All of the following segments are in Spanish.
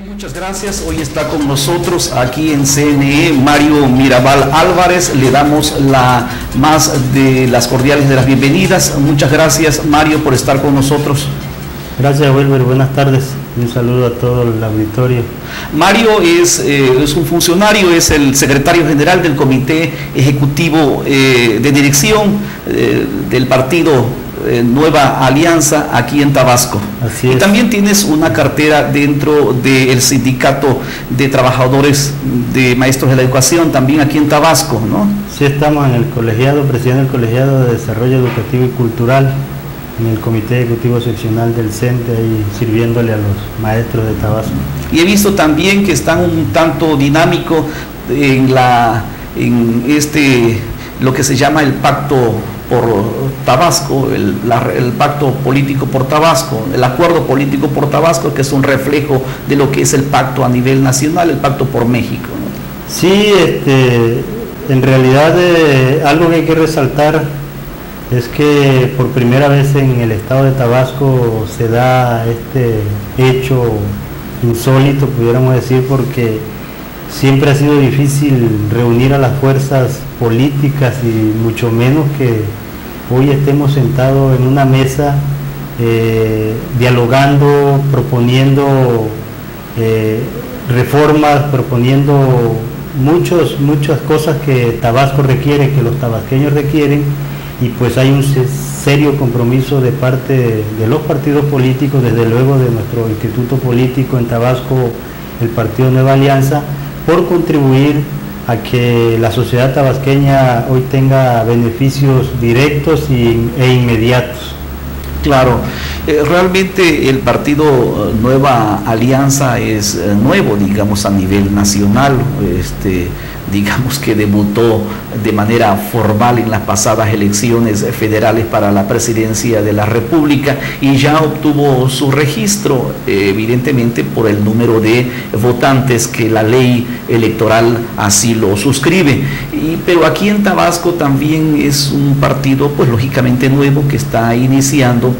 Muchas gracias. Hoy está con nosotros aquí en CNE Mario Mirabal Álvarez. Le damos la más de las cordiales de las bienvenidas. Muchas gracias, Mario, por estar con nosotros. Gracias, Wilber. Buenas tardes. Un saludo a todo el auditorio. Mario es un funcionario, es el secretario general del Comité Ejecutivo de Dirección del partido Nueva Alianza aquí en Tabasco. Así es. Y también tienes una cartera dentro del Sindicato de Trabajadores de Maestros de la Educación, también aquí en Tabasco, ¿no? Sí, estamos en el colegiado, presidiendo el Colegiado de Desarrollo Educativo y Cultural, en el Comité Ejecutivo Seccional del CENTE, ahí sirviéndole a los maestros de Tabasco. Y he visto también que están un tanto dinámico en lo que se llama el Pacto por Tabasco, el Pacto Político por Tabasco, el Acuerdo Político por Tabasco, que es un reflejo de lo que es el pacto a nivel nacional, el Pacto por México, ¿no? Sí, en realidad algo que hay que resaltar es que por primera vez en el estado de Tabasco se da este hecho insólito, pudiéramos decir, porque siempre ha sido difícil reunir a las fuerzas políticas y mucho menos que hoy estemos sentados en una mesa dialogando, proponiendo reformas, proponiendo muchas cosas que Tabasco requiere, que los tabasqueños requieren, y pues hay un serio compromiso de parte de los partidos políticos, desde luego de nuestro instituto político en Tabasco, el Partido Nueva Alianza, por contribuir a que la sociedad tabasqueña hoy tenga beneficios directos e inmediatos. Claro, realmente el partido Nueva Alianza es nuevo, digamos, a nivel nacional. Digamos que debutó de manera formal en las pasadas elecciones federales para la presidencia de la República y ya obtuvo su registro, evidentemente por el número de votantes que la ley electoral así lo suscribe. Pero aquí en Tabasco también es un partido, pues lógicamente nuevo, que está iniciando.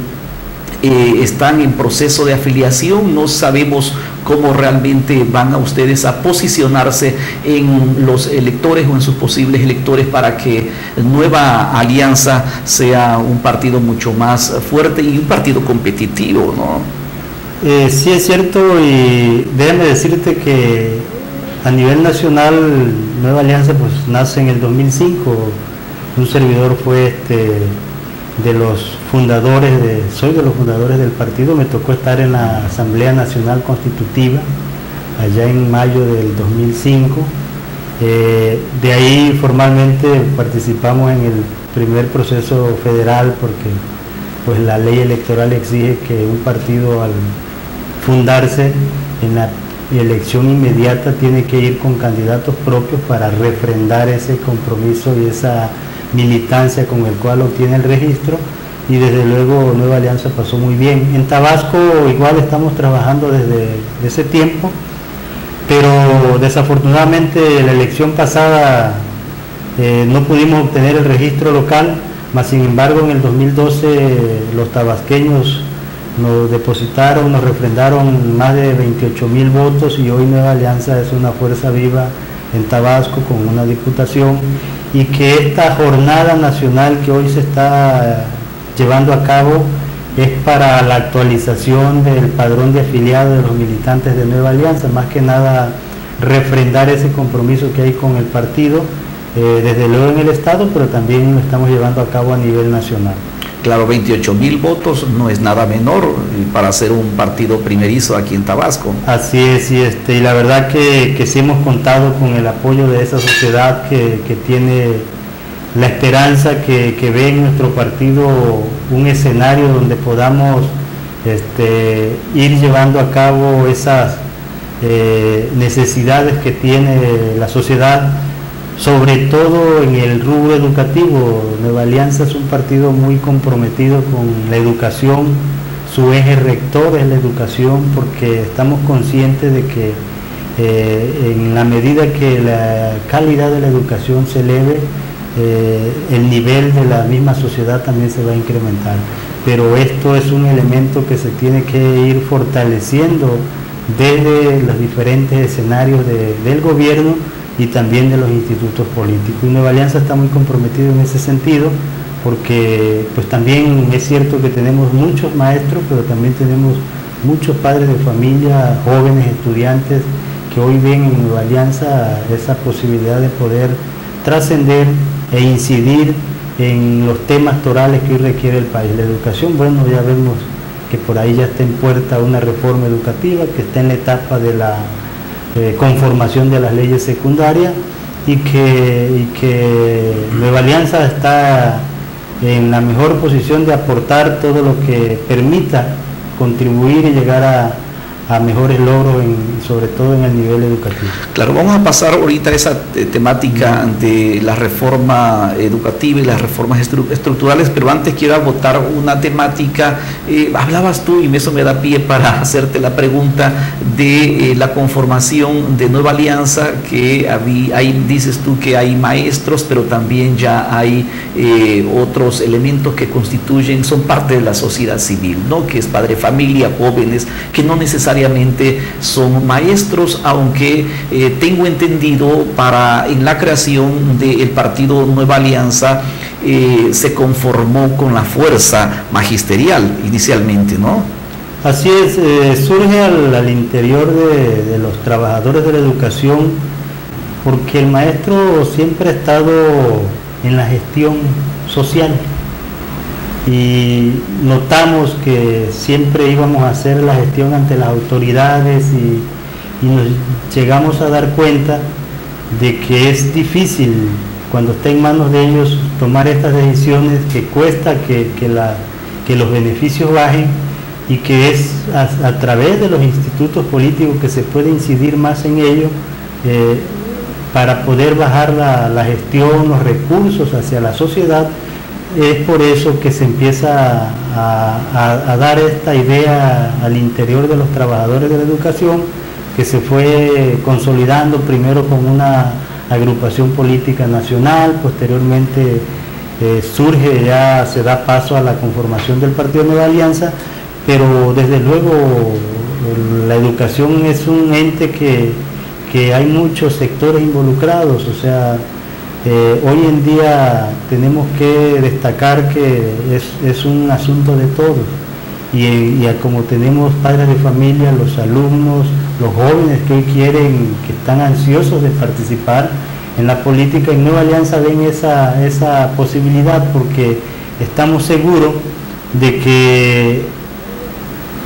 Están en proceso de afiliación, no sabemos cómo realmente van a ustedes a posicionarse en los electores o en sus posibles electores para que Nueva Alianza sea un partido mucho más fuerte y un partido competitivo, ¿no? Sí, es cierto, y déjame decirte que a nivel nacional Nueva Alianza pues nace en el 2005, un servidor fue soy de los fundadores del partido. Me tocó estar en la Asamblea Nacional Constitutiva allá en mayo del 2005. De ahí formalmente participamos en el primer proceso federal, porque pues la ley electoral exige que un partido, al fundarse en la elección inmediata, tiene que ir con candidatos propios para refrendar ese compromiso y esa militancia con el cual obtiene el registro, y desde luego Nueva Alianza pasó muy bien. En Tabasco igual estamos trabajando desde ese tiempo, pero desafortunadamente la elección pasada no pudimos obtener el registro local, mas sin embargo en el 2012 los tabasqueños nos depositaron, nos refrendaron más de 28,000 votos, y hoy Nueva Alianza es una fuerza viva en Tabasco con una diputación, y que esta jornada nacional que hoy se está llevando a cabo es para la actualización del padrón de afiliados de los militantes de Nueva Alianza, más que nada refrendar ese compromiso que hay con el partido, desde luego en el estado, pero también lo estamos llevando a cabo a nivel nacional. Claro, 28,000 votos no es nada menor para ser un partido primerizo aquí en Tabasco. Así es, y la verdad que sí hemos contado con el apoyo de esa sociedad que tiene la esperanza, que ve en nuestro partido un escenario donde podamos ir llevando a cabo esas necesidades que tiene la sociedad, sobre todo en el rubro educativo. Nueva Alianza es un partido muy comprometido con la educación, su eje rector es la educación, porque estamos conscientes de que en la medida que la calidad de la educación se eleve, el nivel de la misma sociedad también se va a incrementar. Pero esto es un elemento que se tiene que ir fortaleciendo desde los diferentes escenarios del gobierno y también de los institutos políticos. Y Nueva Alianza está muy comprometido en ese sentido, porque pues también es cierto que tenemos muchos maestros, pero también tenemos muchos padres de familia, jóvenes estudiantes, que hoy ven en Nueva Alianza esa posibilidad de poder trascender e incidir en los temas torales que hoy requiere el país. La educación, bueno, ya vemos que por ahí ya está en puerta una reforma educativa, que está en la etapa de la conformación de las leyes secundarias, y que Nueva Alianza está en la mejor posición de aportar todo lo que permita contribuir y llegar a mejores logros, sobre todo en el nivel educativo. Claro, vamos a pasar ahorita a esa temática de la reforma educativa y las reformas estructurales, pero antes quiero agotar una temática. Hablabas tú, y eso me da pie para hacerte la pregunta, de la conformación de Nueva Alianza, que ahí dices tú que hay maestros, pero también ya hay otros elementos que son parte de la sociedad civil, ¿no? Que es padre de familia, jóvenes, que no necesariamente son maestros, aunque tengo entendido en la creación del partido Nueva Alianza se conformó con la fuerza magisterial inicialmente, ¿no? Así es, surge al interior de los trabajadores de la educación, porque el maestro siempre ha estado en la gestión social, y notamos que siempre íbamos a hacer la gestión ante las autoridades, y nos llegamos a dar cuenta de que es difícil cuando está en manos de ellos tomar estas decisiones, que cuesta que los beneficios bajen, y que es a través de los institutos políticos que se puede incidir más en ello, para poder bajar la gestión, los recursos hacia la sociedad. Es por eso que se empieza a dar esta idea al interior de los trabajadores de la educación, que se fue consolidando primero con una agrupación política nacional, posteriormente se da paso a la conformación del Partido Nueva Alianza, pero desde luego la educación es un ente que hay muchos sectores involucrados. O sea, hoy en día tenemos que destacar que es un asunto de todos, y como tenemos padres de familia, los alumnos, los jóvenes que hoy que están ansiosos de participar en la política, en Nueva Alianza ven esa posibilidad, porque estamos seguros de que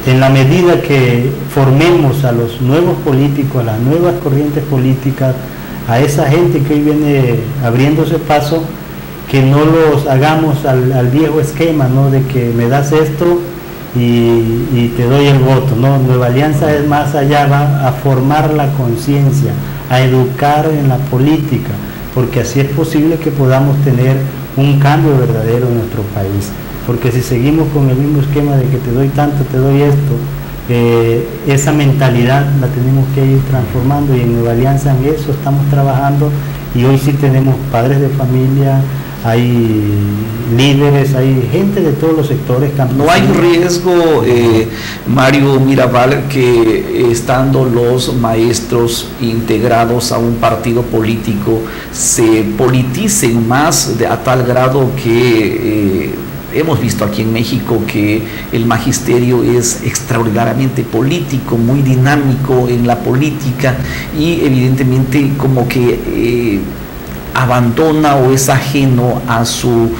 en la medida que formemos a los nuevos políticos, a las nuevas corrientes políticas, a esa gente que hoy viene abriéndose paso, que no los hagamos al viejo esquema, ¿no? De que me das esto y te doy el voto, ¿no? Nueva Alianza es más allá, va a formar la conciencia, a educar en la política, porque así es posible que podamos tener un cambio verdadero en nuestro país. Porque si seguimos con el mismo esquema de que te doy tanto, te doy esto, esa mentalidad la tenemos que ir transformando, y en Nueva Alianza en eso estamos trabajando, y hoy sí tenemos padres de familia, hay líderes, hay gente de todos los sectores campesinos. ¿No hay riesgo, Mario Mirabal, que estando los maestros integrados a un partido político se politicen más a tal grado que hemos visto aquí en México que el magisterio es extraordinariamente político, muy dinámico en la política, y evidentemente como que abandona o es ajeno a su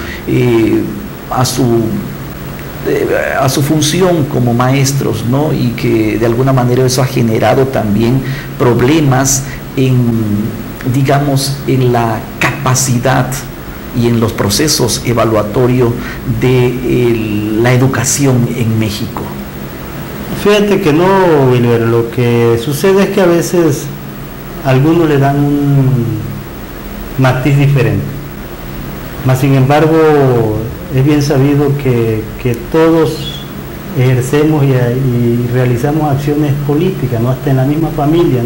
función como maestros, ¿no? Y que de alguna manera eso ha generado también problemas digamos, en la capacidad y en los procesos evaluatorios de la educación en México? Fíjate que no, Wilber, lo que sucede es que a veces algunos le dan un matiz diferente. Mas sin embargo, es bien sabido que todos ejercemos y realizamos acciones políticas, ¿no? Hasta en la misma familia,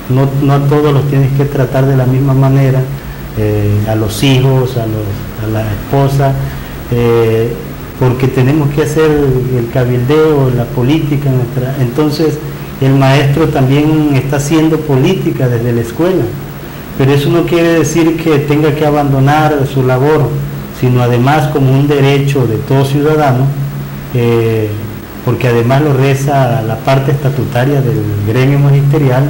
no a todos los tienes que tratar de la misma manera, a los hijos, a la esposa, porque tenemos que hacer el cabildeo, la política nuestra. Entonces el maestro también está haciendo política desde la escuela, pero eso no quiere decir que tenga que abandonar su labor, sino además como un derecho de todo ciudadano, porque además lo reza la parte estatutaria del gremio magisterial,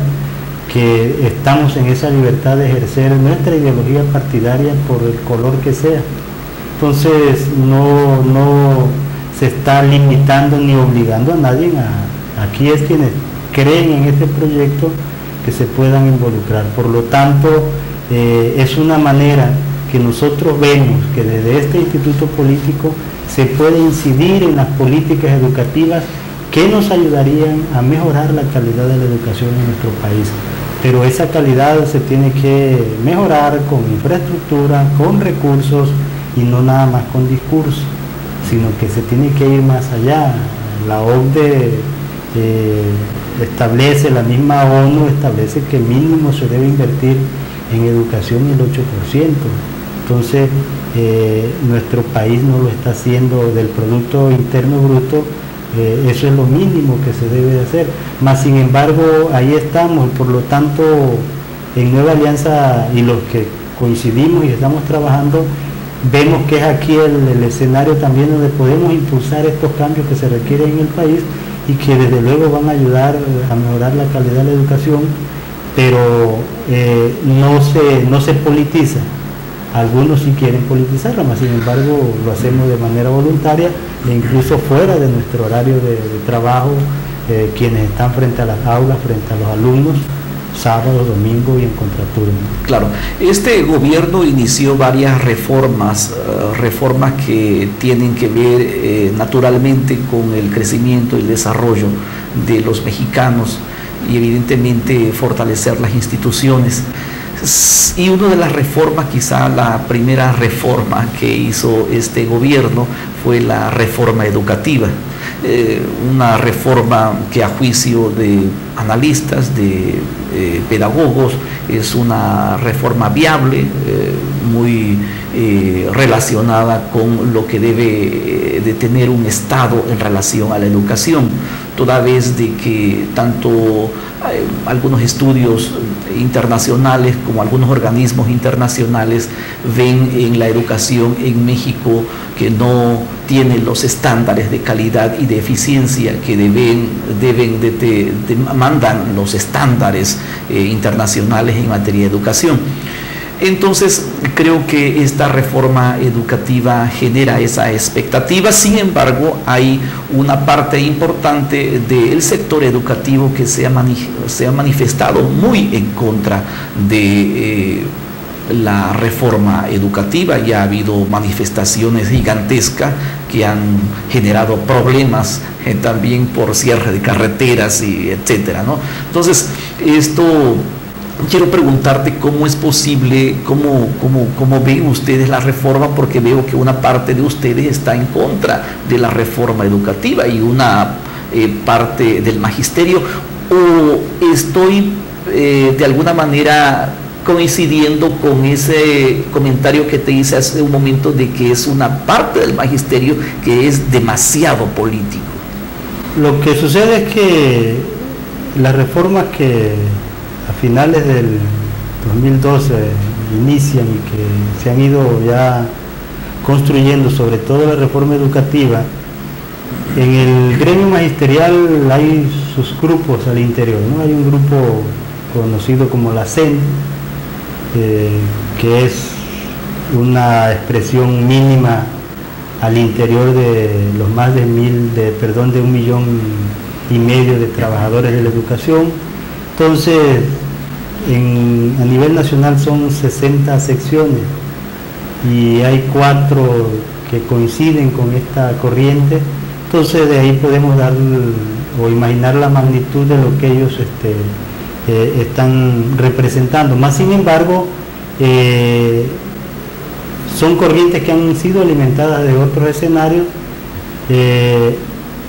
que estamos en esa libertad de ejercer nuestra ideología partidaria por el color que sea. Entonces no se está limitando ni obligando a nadie aquí es quienes creen en este proyecto que se puedan involucrar. Por lo tanto, es una manera que nosotros vemos que desde este instituto político se puede incidir en las políticas educativas que nos ayudarían a mejorar la calidad de la educación en nuestro país. Pero esa calidad se tiene que mejorar con infraestructura, con recursos y no nada más con discurso, sino que se tiene que ir más allá. La OCDE establece, la misma ONU establece que mínimo se debe invertir en educación el 8%. Entonces, nuestro país no lo está haciendo del Producto Interno Bruto, eso es lo mínimo que se debe de hacer. Mas, sin embargo, ahí estamos, por lo tanto, en Nueva Alianza y los que coincidimos y estamos trabajando, vemos que es aquí el escenario también donde podemos impulsar estos cambios que se requieren en el país y que desde luego van a ayudar a mejorar la calidad de la educación, pero no se politiza. Algunos sí quieren politizarla, mas sin embargo lo hacemos de manera voluntaria e incluso fuera de nuestro horario de trabajo, quienes están frente a las aulas, frente a los alumnos, sábado, domingo y en contraturno. Claro, este gobierno inició varias reformas que tienen que ver naturalmente con el crecimiento y el desarrollo de los mexicanos y evidentemente fortalecer las instituciones. Y una de las reformas, quizá la primera reforma que hizo este gobierno fue la reforma educativa. Una reforma que a juicio de analistas, de pedagogos, es una reforma viable, muy relacionada con lo que debe de tener un Estado en relación a la educación, toda vez de que tanto algunos estudios internacionales como algunos organismos internacionales ven en la educación en México que no tiene los estándares de calidad y de eficiencia que mandan los estándares internacionales en materia de educación. Entonces, creo que esta reforma educativa genera esa expectativa. Sin embargo, hay una parte importante del sector educativo que se ha manifestado muy en contra de la reforma educativa. Ya ha habido manifestaciones gigantescas que han generado problemas también por cierre de carreteras y etcétera, ¿no? Entonces, quiero preguntarte cómo es posible, cómo ven ustedes la reforma, porque veo que una parte de ustedes está en contra de la reforma educativa y una parte del magisterio, o estoy de alguna manera coincidiendo con ese comentario que te hice hace un momento de que es una parte del magisterio que es demasiado político. Lo que sucede es que las reformas que a finales del 2012 inician y que se han ido ya construyendo, sobre todo la reforma educativa, en el gremio magisterial hay sus grupos al interior, ¿no? Hay un grupo conocido como la CEN, que es una expresión mínima al interior de los más de 1,5 millones de trabajadores de la educación. Entonces, a nivel nacional son 60 secciones y hay 4 que coinciden con esta corriente. Entonces, de ahí podemos dar o imaginar la magnitud de lo que ellos están representando. Más sin embargo, son corrientes que han sido alimentadas de otros escenarios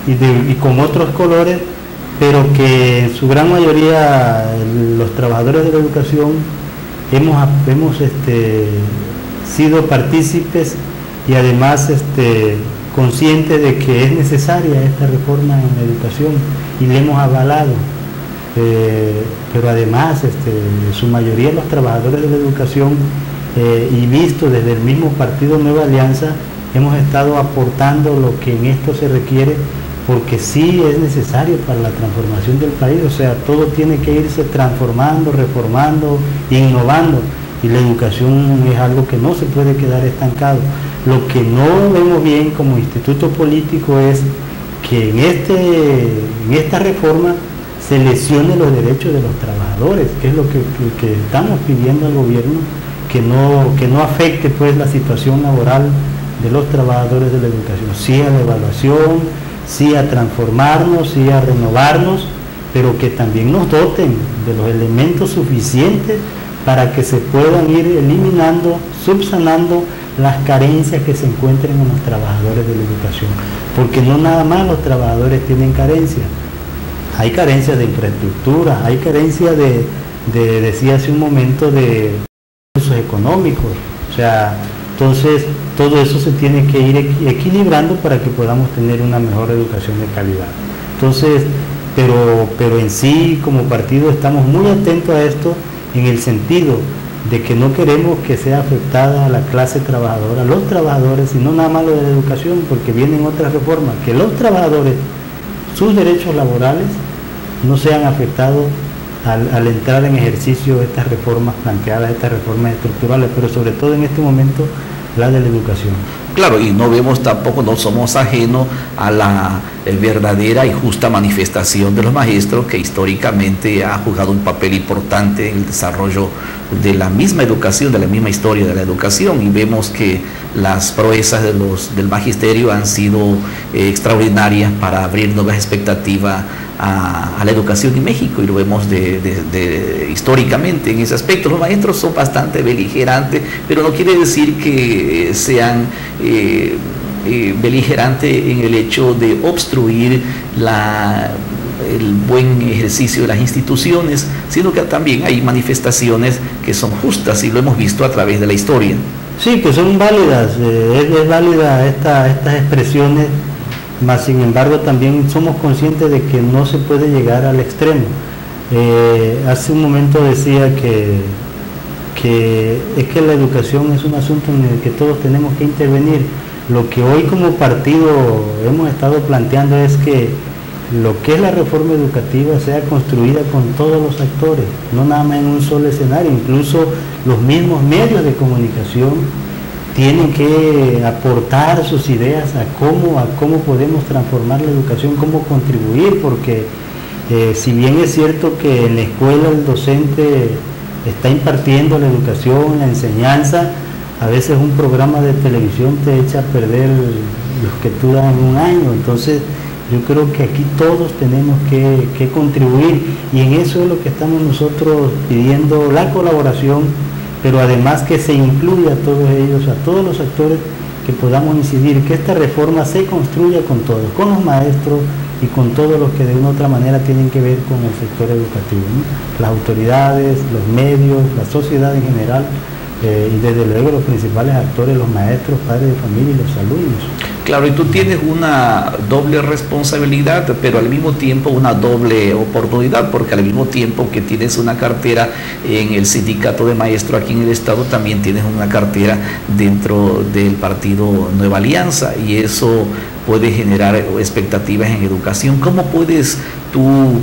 y con otros colores, pero que en su gran mayoría los trabajadores de la educación hemos sido partícipes y además conscientes de que es necesaria esta reforma en la educación y le hemos avalado. Pero además en su mayoría los trabajadores de la educación y visto desde el mismo partido Nueva Alianza hemos estado aportando lo que en esto se requiere, porque sí es necesario para la transformación del país. O sea, todo tiene que irse transformando, reformando, innovando, y la educación es algo que no se puede quedar estancado. Lo que no vemos bien como instituto político es que en esta reforma se lesione los derechos de los trabajadores, que es lo que estamos pidiendo al gobierno, que no afecte pues la situación laboral de los trabajadores de la educación, sí a la evaluación, sí a transformarnos, sí a renovarnos, pero que también nos doten de los elementos suficientes para que se puedan ir eliminando, subsanando las carencias que se encuentren en los trabajadores de la educación, porque no nada más los trabajadores tienen carencias, hay carencias de infraestructura, hay carencias decía hace un momento, de recursos económicos. O sea, entonces todo eso se tiene que ir equilibrando para que podamos tener una mejor educación de calidad. Entonces, pero en sí como partido estamos muy atentos a esto, en el sentido de que no queremos que sea afectada a la clase trabajadora, los trabajadores, y no nada más lo de la educación, porque vienen otras reformas, que los trabajadores, sus derechos laborales no sean afectados al entrar en ejercicio estas reformas planteadas, estas reformas estructurales, pero sobre todo en este momento la de la educación. Claro, y no vemos tampoco, no somos ajenos a la verdadera y justa manifestación de los maestros, que históricamente ha jugado un papel importante en el desarrollo de la misma educación, de la misma historia de la educación, y vemos que las proezas del magisterio han sido extraordinarias para abrir nuevas expectativas a la educación en México, y lo vemos históricamente en ese aspecto. Los maestros son bastante beligerantes, pero no quiere decir que sean beligerantes en el hecho de obstruir el buen ejercicio de las instituciones, sino que también hay manifestaciones que son justas, y lo hemos visto a través de la historia. Sí, que son válidas, es válida estas expresiones, mas sin embargo también somos conscientes de que no se puede llegar al extremo. Hace un momento decía que es que la educación es un asunto en el que todos tenemos que intervenir. Lo que hoy como partido hemos estado planteando es que lo que es la reforma educativa sea construida con todos los actores, no nada más en un solo escenario. Incluso los mismos medios de comunicación tienen que aportar sus ideas a cómo podemos transformar la educación, cómo contribuir, porque si bien es cierto que en la escuela el docente está impartiendo la educación, la enseñanza, a veces un programa de televisión te echa a perder los que tú das en un año. Entonces yo creo que aquí todos tenemos que contribuir, y en eso es lo que estamos nosotros pidiendo, la colaboración, pero además que se incluya a todos ellos, a todos los actores, que podamos incidir, que esta reforma se construya con todos, con los maestros y con todos los que de una u otra manera tienen que ver con el sector educativo, ¿no? Las autoridades, los medios, la sociedad en general, y desde luego los principales actores, los maestros, padres de familia y los alumnos. Claro, y tú tienes una doble responsabilidad, pero al mismo tiempo una doble oportunidad, porque al mismo tiempo que tienes una cartera en el sindicato de maestros aquí en el estado, también tienes una cartera dentro del partido Nueva Alianza, y eso puede generar expectativas en educación. ¿Cómo puedes tú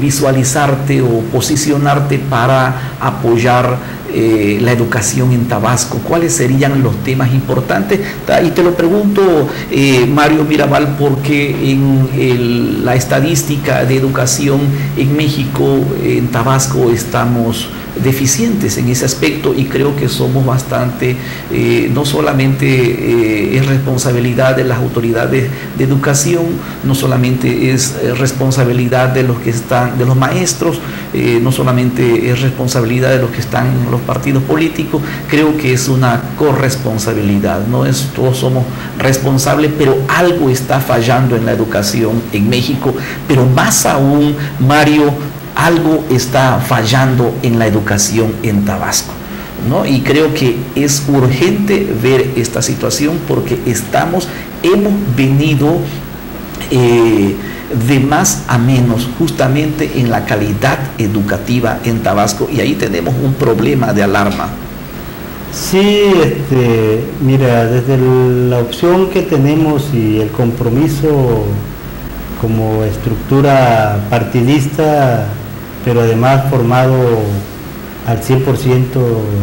visualizarte o posicionarte para apoyar la educación en Tabasco? ¿Cuáles serían los temas importantes? Y te lo pregunto, Mario Mirabal, porque en la estadística de educación en México, en Tabasco, estamos deficientes en ese aspecto, y creo que somos bastante, no solamente es responsabilidad de las autoridades de educación, no solamente es responsabilidad de los que están, de los maestros, no solamente es responsabilidad de los que están en los partidos políticos, creo que es una corresponsabilidad, no es todos somos responsables, pero algo está fallando en la educación en México, pero más aún, Mario, algo está fallando en la educación en Tabasco, ¿no? Y creo que es urgente ver esta situación porque hemos venido de más a menos justamente en la calidad educativa en Tabasco, y ahí tenemos un problema de alarma. Sí, mira, desde la opción que tenemos y el compromiso como estructura partidista, pero además formado al 100%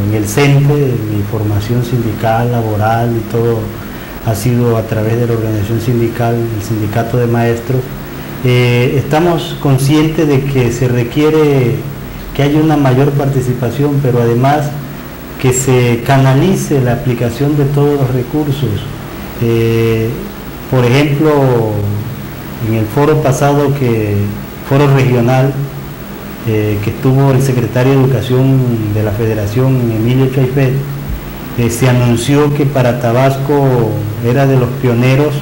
en el CENTE, mi formación sindical, laboral y todo ha sido a través de la organización sindical, el sindicato de maestros. Estamos conscientes de que se requiere que haya una mayor participación, pero además que se canalice la aplicación de todos los recursos. Por ejemplo, en el foro pasado, foro regional, que estuvo el secretario de Educación de la Federación, Emilio Chaifet, se anunció que para Tabasco era de los pioneros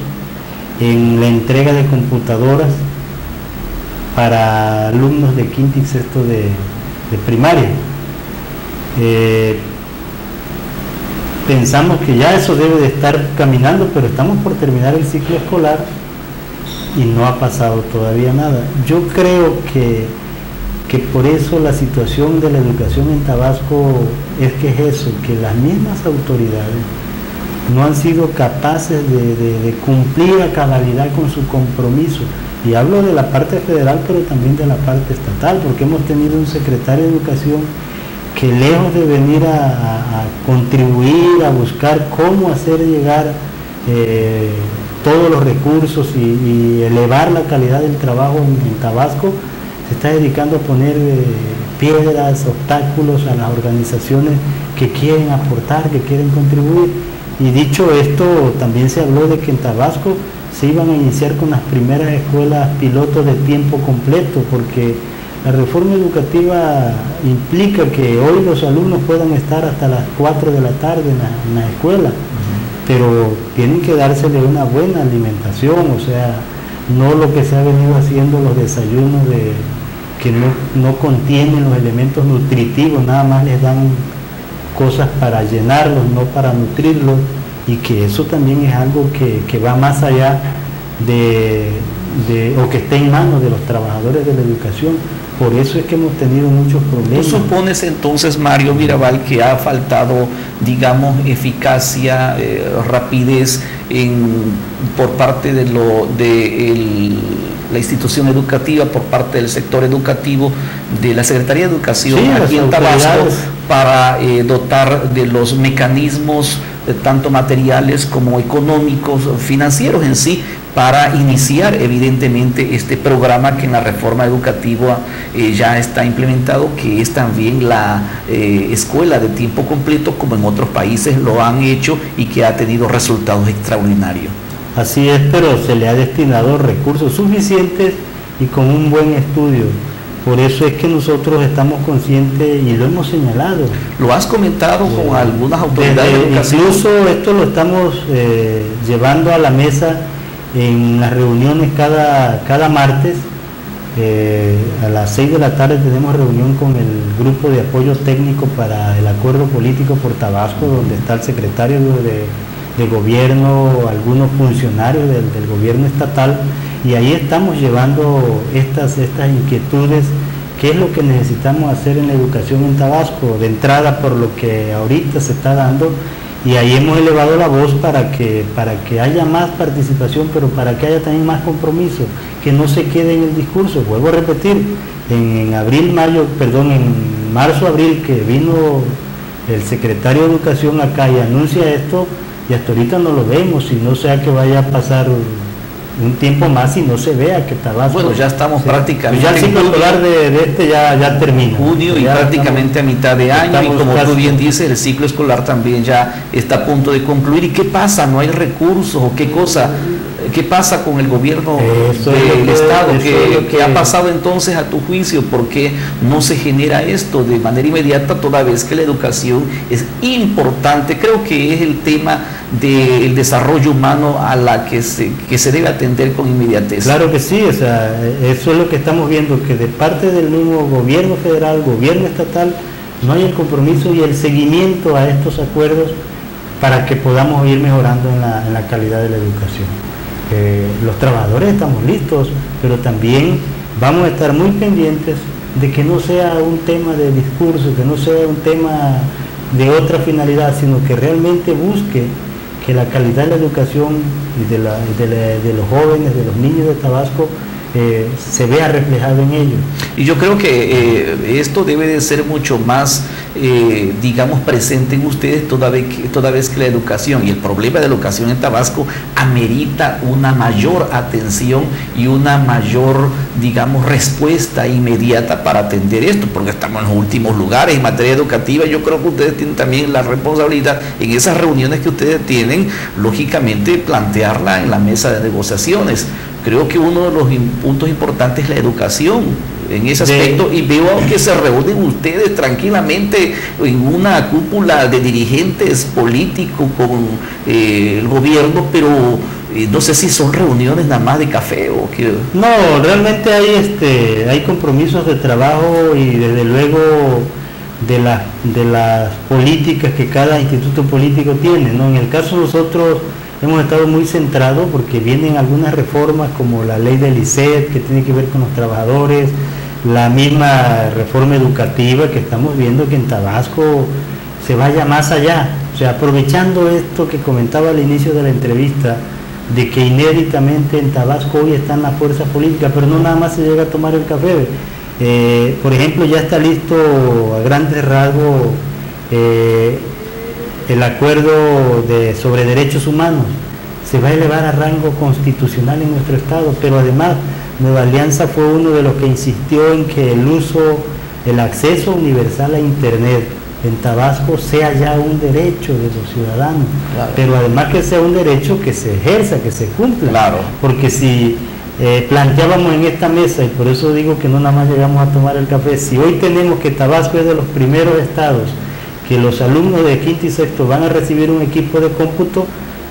en la entrega de computadoras para alumnos de quinto y sexto de primaria. Pensamos que ya eso debe de estar caminando, pero estamos por terminar el ciclo escolar y no ha pasado todavía nada. Yo creo que por eso la situación de la educación en Tabasco es eso, que las mismas autoridades no han sido capaces de cumplir a cabalidad con su compromiso. Y hablo de la parte federal, pero también de la parte estatal, porque hemos tenido un secretario de Educación que, lejos de venir a contribuir, a buscar cómo hacer llegar todos los recursos y elevar la calidad del trabajo en Tabasco, se está dedicando a poner piedras, obstáculos a las organizaciones que quieren aportar, que quieren contribuir. Y dicho esto, también se habló de que en Tabasco se iban a iniciar con las primeras escuelas pilotos de tiempo completo, porque la reforma educativa implica que hoy los alumnos puedan estar hasta las 4 de la tarde en la escuela, pero tienen que dársele una buena alimentación, o sea, no lo que se ha venido haciendo, los desayunos que no contienen los elementos nutritivos, nada más les dan cosas para llenarlos, no para nutrirlos, y que eso también es algo que va más allá o que está en manos de los trabajadores de la educación. Por eso es que hemos tenido muchos problemas. ¿Tú supones entonces, Mario Mirabal, que ha faltado, digamos, eficacia, rapidez por parte de la institución educativa, por parte del sector educativo, de la Secretaría de Educación aquí en Tabasco, para dotar de los mecanismos tanto materiales como económicos, financieros en sí, para iniciar evidentemente este programa que en la reforma educativa ya está implementado, que es también la escuela de tiempo completo, como en otros países lo han hecho y que ha tenido resultados extraordinarios? Así es, pero se le ha destinado recursos suficientes y con un buen estudio. Por eso es que nosotros estamos conscientes y lo hemos señalado. ¿Lo has comentado con algunas autoridades de educación? Incluso esto lo estamos llevando a la mesa en las reuniones cada martes. A las 6 de la tarde tenemos reunión con el grupo de apoyo técnico para el acuerdo político por Tabasco, donde está el secretario de gobierno, algunos funcionarios del gobierno estatal, y ahí estamos llevando estas inquietudes, qué es lo que necesitamos hacer en la educación en Tabasco, de entrada por lo que ahorita se está dando, y ahí hemos elevado la voz para que haya más participación, pero para que haya también más compromiso, que no se quede en el discurso. Vuelvo a repetir, en marzo-abril, que vino el secretario de Educación acá y anuncia esto, y hasta ahorita no lo vemos, y no sea que vaya a pasar un tiempo más y no se vea que Tabasco... Bueno, ya estamos prácticamente... Ya el ciclo escolar de este ya termina. Junio y ya prácticamente a mitad de año, y como tú bien dices, el ciclo escolar también ya está a punto de concluir. ¿Y qué pasa? ¿No hay recursos o qué cosa? ¿Qué pasa con el gobierno del Estado? ¿Qué ha pasado entonces a tu juicio? ¿Por qué no se genera esto de manera inmediata, toda vez que la educación es importante? Creo que es el tema del desarrollo humano a la que se debe atender con inmediatez. Claro que sí, o sea, eso es lo que estamos viendo, que de parte del mismo gobierno federal, gobierno estatal, no hay el compromiso y el seguimiento a estos acuerdos para que podamos ir mejorando en la calidad de la educación. Los trabajadores estamos listos, pero también vamos a estar muy pendientes de que no sea un tema de discurso, que no sea un tema de otra finalidad, sino que realmente busque que la calidad de la educación y de los jóvenes, de los niños de Tabasco, se vea reflejado en ellos. Y yo creo que esto debe de ser mucho más, digamos, presente en ustedes toda vez que la educación y el problema de la educación en Tabasco amerita una mayor atención y una mayor, digamos, respuesta inmediata para atender esto, porque estamos en los últimos lugares en materia educativa. Yo creo que ustedes tienen también la responsabilidad en esas reuniones que ustedes tienen, lógicamente, plantearla en la mesa de negociaciones. Creo que uno de los puntos importantes es la educación en ese aspecto, y veo que se reúnen ustedes tranquilamente en una cúpula de dirigentes políticos con el gobierno, pero no sé si son reuniones nada más de café o qué. No, realmente hay compromisos de trabajo y desde luego de las políticas que cada instituto político tiene, ¿no? En el caso de nosotros hemos estado muy centrados porque vienen algunas reformas como la ley del ICET, que tiene que ver con los trabajadores, la misma reforma educativa que estamos viendo que en Tabasco se vaya más allá. O sea, aprovechando esto que comentaba al inicio de la entrevista, de que inéditamente en Tabasco hoy están las fuerzas políticas, pero no nada más se llega a tomar el café. Por ejemplo, ya está listo a grandes rasgos el acuerdo sobre derechos humanos. Se va a elevar a rango constitucional en nuestro estado, pero además Nueva Alianza fue uno de los que insistió en que el acceso universal a internet en Tabasco sea ya un derecho de los ciudadanos, claro. Pero además que sea un derecho que se ejerza, que se cumpla, claro. Porque si planteábamos en esta mesa, y por eso digo que no nada más llegamos a tomar el café, si hoy tenemos que Tabasco es de los primeros estados que los alumnos de quinto y sexto van a recibir un equipo de cómputo,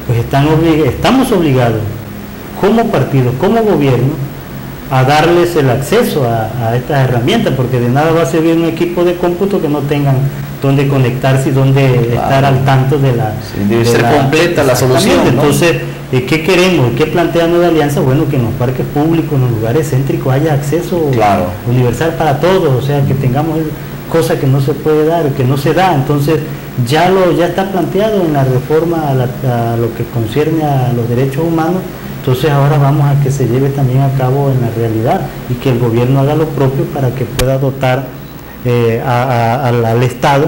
pues estamos obligados como partido, como gobierno, a darles el acceso a estas herramientas, porque de nada va a servir un equipo de cómputo que no tengan dónde conectarse y dónde estar al tanto de la... Sí, debe ser completa la solución, ¿no? Entonces, ¿qué queremos? ¿Qué plantea Nueva Alianza? Bueno, que en los parques públicos, en los lugares céntricos haya acceso universal para todos, o sea, que tengamos cosa que no se puede dar, que no se da. Entonces ya está planteado en la reforma a lo que concierne a los derechos humanos. Entonces ahora vamos a que se lleve también a cabo en la realidad y que el gobierno haga lo propio para que pueda dotar al Estado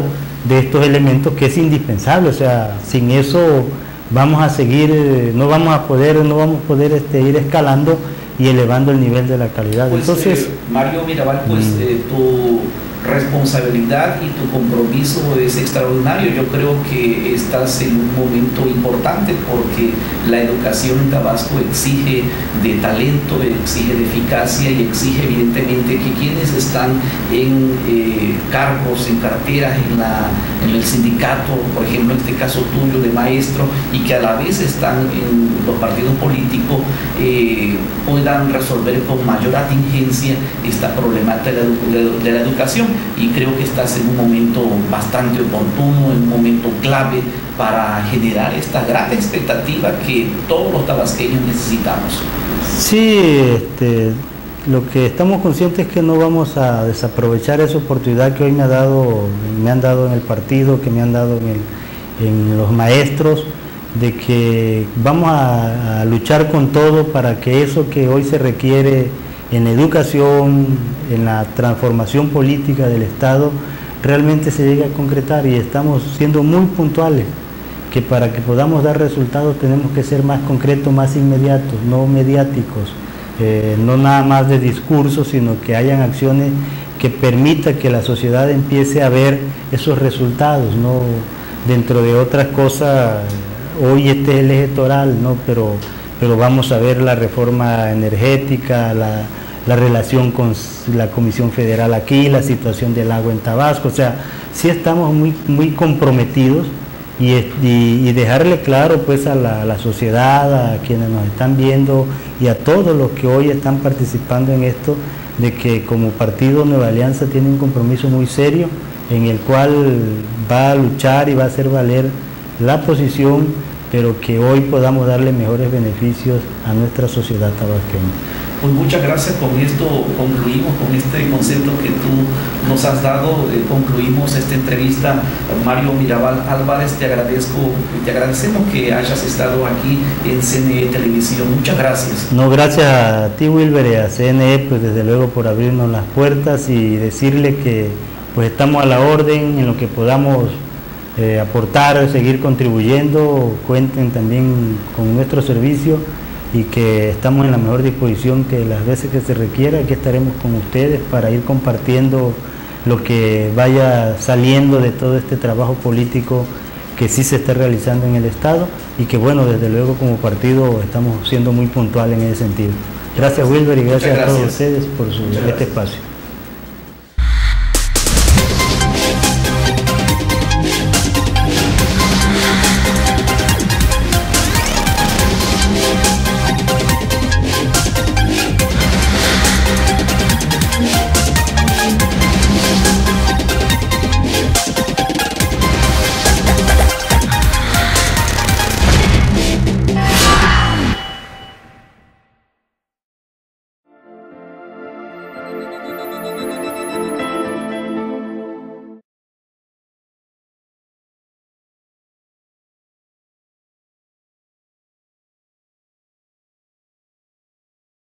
de estos elementos que es indispensable. O sea, sin eso vamos a seguir, no vamos a poder ir escalando y elevando el nivel de la calidad. Pues, entonces, Mario Mirabal, pues tu responsabilidad y tu compromiso es extraordinario. Yo creo que estás en un momento importante porque la educación en Tabasco exige de talento, exige de eficacia y exige evidentemente que quienes están en cargos, en carteras, en el sindicato, por ejemplo en este caso tuyo de maestro, y que a la vez están en los partidos políticos, puedan resolver con mayor atingencia esta problemática de la educación. Y creo que estás en un momento bastante oportuno, en un momento clave para generar esta gran expectativa que todos los tabasqueños necesitamos. Sí, lo que estamos conscientes es que no vamos a desaprovechar esa oportunidad que hoy me han dado en el partido, que me han dado en los maestros, de que vamos a luchar con todo para que eso que hoy se requiere en la educación, en la transformación política del Estado, realmente se llegue a concretar, y estamos siendo muy puntuales, que para que podamos dar resultados tenemos que ser más concretos, más inmediatos, no mediáticos, no nada más de discursos, sino que hayan acciones que permita que la sociedad empiece a ver esos resultados, ¿no? Dentro de otras cosas, hoy este es el eje toral, ¿no? Pero vamos a ver la reforma energética, la relación con la Comisión Federal aquí, la situación del agua en Tabasco, o sea, sí estamos muy comprometidos y dejarle claro pues a la sociedad, a quienes nos están viendo y a todos los que hoy están participando en esto, de que como partido Nueva Alianza tiene un compromiso muy serio en el cual va a luchar y va a hacer valer la posición, pero que hoy podamos darle mejores beneficios a nuestra sociedad tabasqueña. Pues muchas gracias, con esto concluimos, con este concepto que tú nos has dado, concluimos esta entrevista. Mario Mirabal Álvarez, te agradecemos que hayas estado aquí en CNE Televisión, muchas gracias. No, gracias a ti, Wilber, y a CNE, pues desde luego por abrirnos las puertas y decirle que pues estamos a la orden en lo que podamos aportar, seguir contribuyendo, cuenten también con nuestro servicio y que estamos en la mejor disposición que las veces que se requiera, aquí estaremos con ustedes para ir compartiendo lo que vaya saliendo de todo este trabajo político que sí se está realizando en el Estado y que bueno, desde luego como partido estamos siendo muy puntuales en ese sentido. Gracias, Wilber, y gracias a todos ustedes por este espacio.